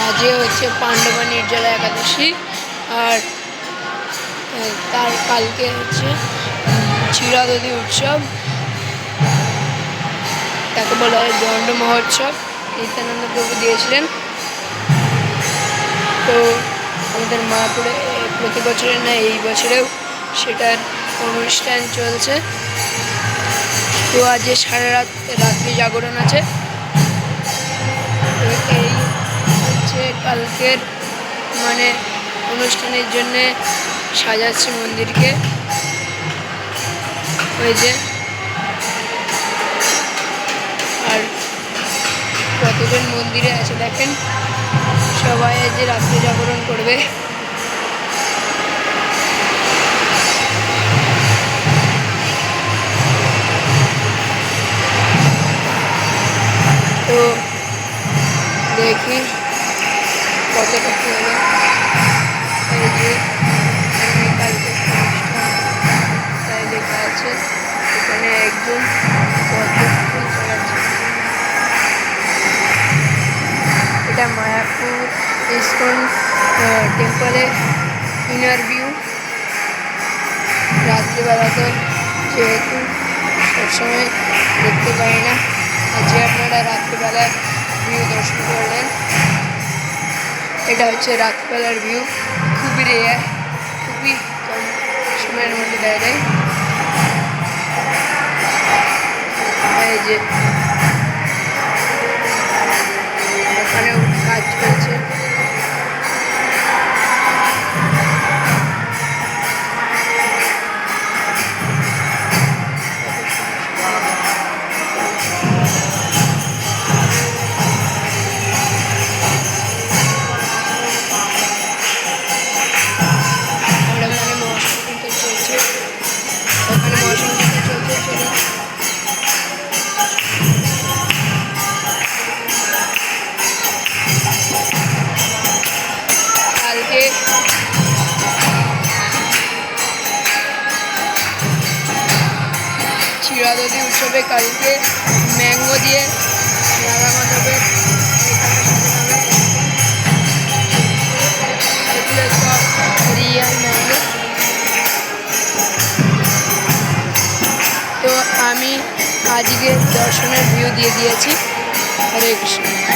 আজকে হচ্ছে পাণ্ডবা নির্জলা একাদশী, আর তার কালকে হচ্ছে ক্ষীরাদধি উৎসব, তাকে বলা হয় দণ্ড মহোৎসব, নিত্যানন্দ প্রভু দিয়েছিলেন। তো আমাদের মায়াপুরে প্রতি বছরের না এই বছরেও সেটার অনুষ্ঠান চলছে। তো আজ সারা রাত্রি জাগরণ আছে। এই হচ্ছে কালকের মানে অনুষ্ঠানের জন্যে সাজাচ্ছে মন্দিরকে। ওই যে আর কতজন মন্দিরে আছে দেখেন, সবাই আজ রাত্রি জাগরণ করবে। তো দেখি কতটা কি হলো। এই যে কালকে তাই লেখা আছে, এখানে একজন চালাচ্ছে। এটা মায়াপুর ইসকন টেম্পলের ইনার ভিউ। রাত্রিবেলাতে যেহেতু সবসময় দেখতে পাই না, আজকে আপনারা রাত্রিবেলার ভিউ দর্শন করলেন। এটা হচ্ছে রাত্রিবেলার ভিউ, খুবই রেয়ার, খুবই কম সময়ের মধ্যে দেয়। এই যে ওখানেও কাজ চলছে। কালকে ক্ষীরাদধি উৎসবে কালকে ম্যাঙ্গো দিয়ে রাধা মাধবের রিয়াল ম্যাঙ্গো। তো আমি আজকে দর্শনের ভিউ দিয়ে দিয়েছি। হরে কৃষ্ণ।